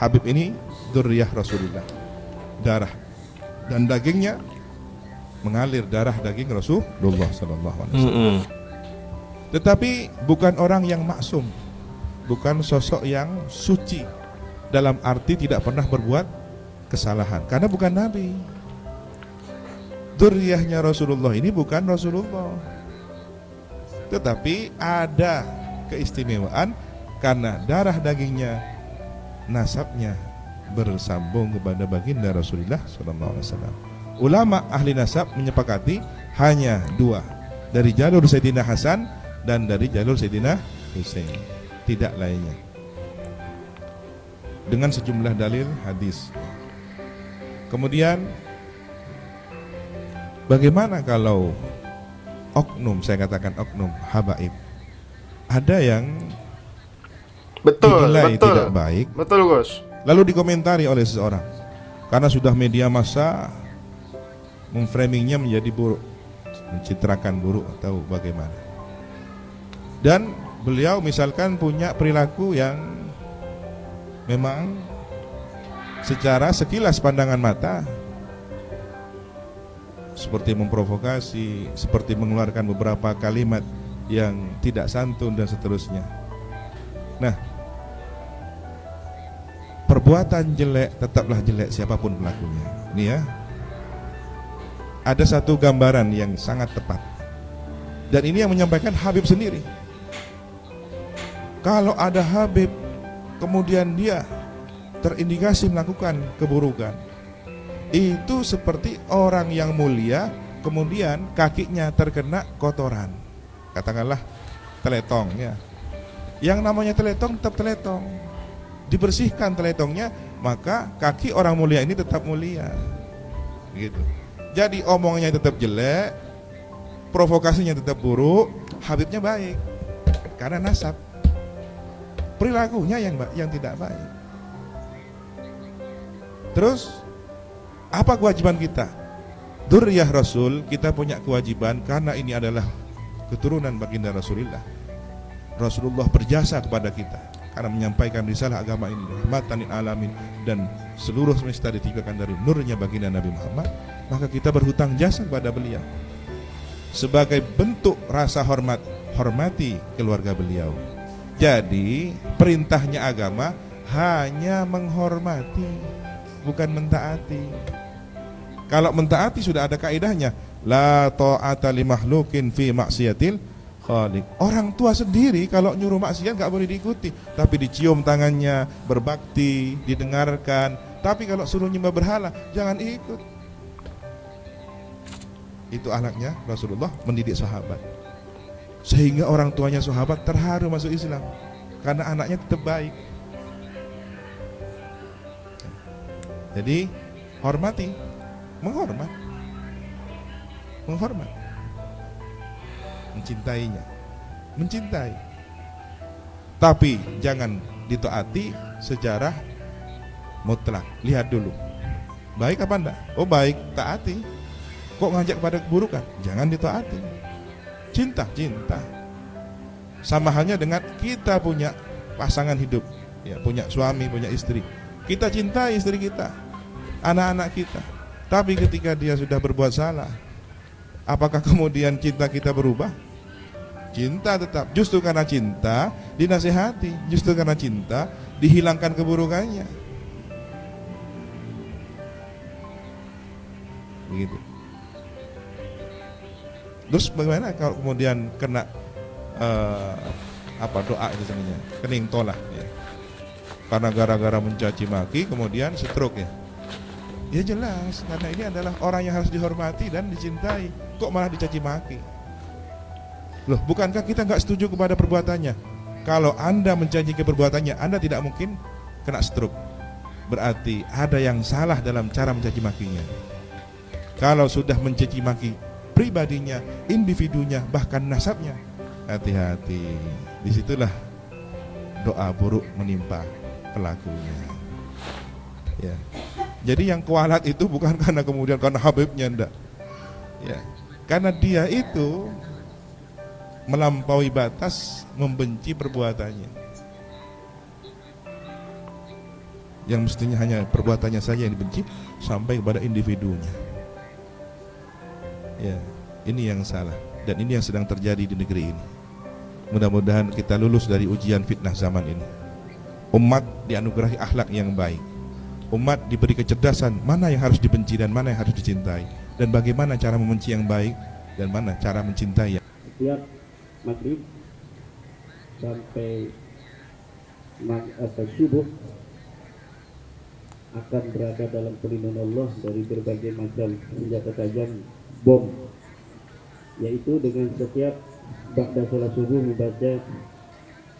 Habib ini dzurriyyah Rasulullah, darah dan dagingnya mengalir darah daging Rasulullah sallallahu alaihi wasallam. Tetapi bukan orang yang maksum, bukan sosok yang suci dalam arti tidak pernah berbuat kesalahan, karena bukan nabi. Dzurriyyahnya Rasulullah ini bukan Rasulullah, tetapi ada keistimewaan karena darah dagingnya, nasabnya bersambung kepada baginda Rasulullah sallallahu alaihi wasallam. Ulama ahli nasab menyepakati hanya dua, dari jalur Sayyidina Hasan dan dari jalur Sayyidina Husain, tidak lainnya, dengan sejumlah dalil hadis. Kemudian bagaimana kalau oknum, saya katakan oknum habaib, ada yang dinilai tidak baik, Gus, lalu dikomentari oleh seseorang karena sudah media massa memframingnya menjadi buruk, mencitrakan buruk atau bagaimana, dan beliau misalkan punya perilaku yang memang secara sekilas pandangan mata seperti memprovokasi, seperti mengeluarkan beberapa kalimat yang tidak santun dan seterusnya. Nah, perbuatan jelek tetaplah jelek siapapun pelakunya. Ini ya, ada satu gambaran yang sangat tepat, dan ini yang menyampaikan Habib sendiri. Kalau ada Habib kemudian dia terindikasi melakukan keburukan, itu seperti orang yang mulia kemudian kakinya terkena kotoran, katakanlah teletong ya. Yang namanya teletong tetap teletong, dibersihkan teletongnya, maka kaki orang mulia ini tetap mulia gitu. Jadi omongannya tetap jelek, provokasinya tetap buruk, Habibnya baik karena nasab, perilakunya yang tidak baik. Terus apa kewajiban kita? Dzurriyyah Rasul, kita punya kewajiban karena ini adalah keturunan baginda Rasulullah. Rasulullah berjasa kepada kita karena menyampaikan risalah agama ini rahmatan lil alamin, dan seluruh semesta ditimpakan dari nurnya baginda Nabi Muhammad. Maka kita berhutang jasa kepada beliau. Sebagai bentuk rasa hormat, hormati keluarga beliau. Jadi perintahnya agama hanya menghormati, bukan mentaati. Kalau mentaati sudah ada kaidahnya, la ta'ata li makhluqin fi maksiatil khaliq. Orang tua sendiri kalau nyuruh maksiat gak boleh diikuti, tapi dicium tangannya, berbakti, didengarkan. Tapi kalau suruh nyembah berhala, jangan ikut. Itu anaknya Rasulullah mendidik sahabat, sehingga orang tuanya sahabat terharu masuk Islam karena anaknya tetap baik. Jadi hormati, menghormat, mencintainya, mencintai, tapi jangan ditaati secara mutlak. Lihat dulu, baik apa enggak? Oh baik, taati. Kok ngajak pada keburukan? Jangan ditaati. Cinta. Sama halnya dengan kita punya pasangan hidup, ya, punya suami, punya istri. Kita cintai istri kita, anak-anak kita. Tapi ketika dia sudah berbuat salah, apakah kemudian cinta kita berubah? Cinta tetap. Justru karena cinta dinasihati, justru karena cinta dihilangkan keburukannya. Begitu. Terus bagaimana kalau kemudian kena doa itu sebenarnya kening tolak ya. Karena gara-gara mencaci maki kemudian stroke ya. Ya jelas, karena ini adalah orang yang harus dihormati dan dicintai, kok malah dicaci maki. Loh, bukankah kita nggak setuju kepada perbuatannya? Kalau Anda mencaci perbuatannya, Anda tidak mungkin kena stroke. Berarti ada yang salah dalam cara mencaci makinya. Kalau sudah mencaci maki pribadinya, individunya, bahkan nasabnya, hati-hati. Disitulah doa buruk menimpa pelakunya. Ya. Jadi yang kualat itu bukan karena kemudian karena Habibnya, enggak. Ya. Karena dia itu melampaui batas, membenci perbuatannya. yang mestinya hanya perbuatannya saja yang dibenci sampai kepada individunya. Ya, ini yang salah dan ini yang sedang terjadi di negeri ini. Mudah-mudahan kita lulus dari ujian fitnah zaman ini. Umat dianugerahi akhlak yang baik. Umat diberi kecerdasan mana yang harus dibenci dan mana yang harus dicintai, dan bagaimana cara membenci yang baik dan mana cara mencintai yang. Setiap maghrib sampai subuh akan berada dalam perlindungan Allah dari berbagai macam senjata tajam, bom, yaitu dengan setiap ba'da salat subuh membaca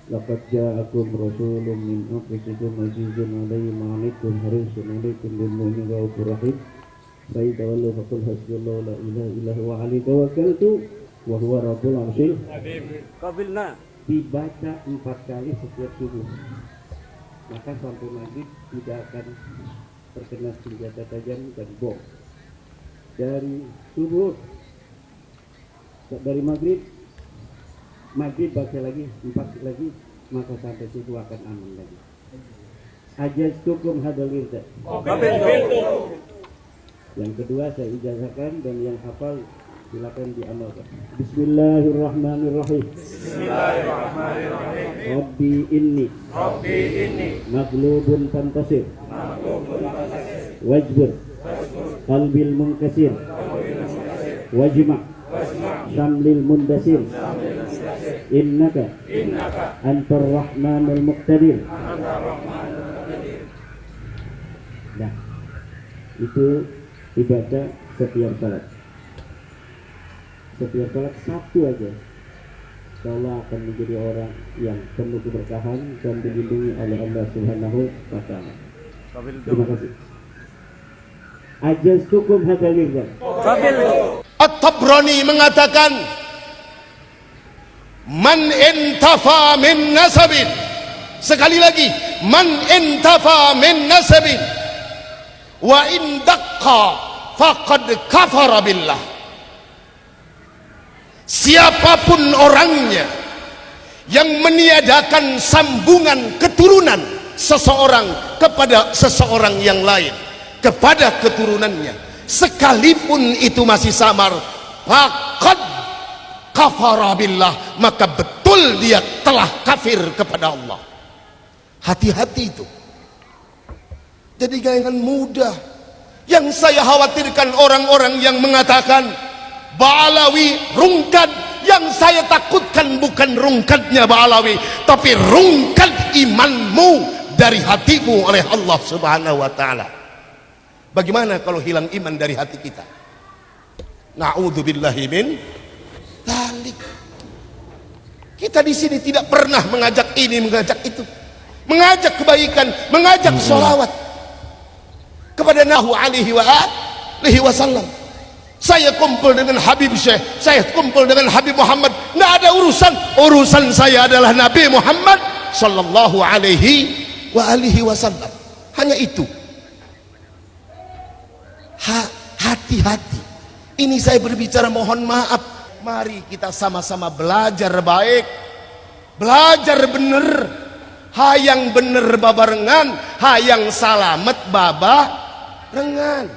laqad ja'akum rasulun min anfusikum azizun 'alaihi ma 'anittum harisun 'alaikum bil mu'minina raufur rahim fa in tawallu faqul hasbunallahu la ilaha illa huwa 'alaihi tawakkaltu wa huwa rabbul 'arsyil qabilna. Dibaca 4 kali setiap subuh, maka sampai maghrib tidak akan terkena senjata tajam dan bom. Dari subuh, dari maghrib baca lagi 4 lagi, maka sampai subuh akan aman lagi. Ajaztukum hadal irda. Yang kedua saya ijazahkan, dan yang hafal silakan diamalkan. Bismillahirrahmanirrahim. Rabbi inni maghlubun fantasir wajbur qalbil munkasir wajma' syamlil mundasir innaka antar rahmanul muqtadir. Nah, itu dibaca setiap salat. Setiap salat satu aja, Allah akan menjadi orang yang penuh keberkahan dan dilindungi oleh Allah Subhanahu wa Ta'ala. Terima kasih. Ajaztukum hadzal irda. At-Tabrani mengatakan, man intafa min nasabin, sekali lagi, man intafa min nasabin wa in daqqa faqad kafara billah. Siapapun orangnya yang meniadakan sambungan keturunan seseorang kepada seseorang yang lain, kepada keturunannya, sekalipun itu masih samar, faqad kafara billah, maka betul dia telah kafir kepada Allah. Hati-hati itu. Jadi jangan mudah. Yang saya khawatirkan orang-orang yang mengatakan Ba'alawi rungkat, yang saya takutkan bukan rungkatnya Ba'alawi, tapi rungkat imanmu dari hatimu oleh Allah Subhanahu wa Ta'ala. Bagaimana kalau hilang iman dari hati kita? Na'udzubillahi min dzalik. Kita di sini tidak pernah mengajak ini, mengajak itu, mengajak kebaikan, mengajak sholawat kepada Nabi alaihi wasallam. Saya kumpul dengan Habib Syekh, saya kumpul dengan Habib Muhammad, nggak ada urusan saya adalah Nabi Muhammad sallallahu alaihi wasallam. Hanya itu. Hati-hati. Ini saya berbicara mohon maaf. Mari kita sama-sama belajar baik, belajar bener. Hayang bener babarengan, hayang salamet baba rengan.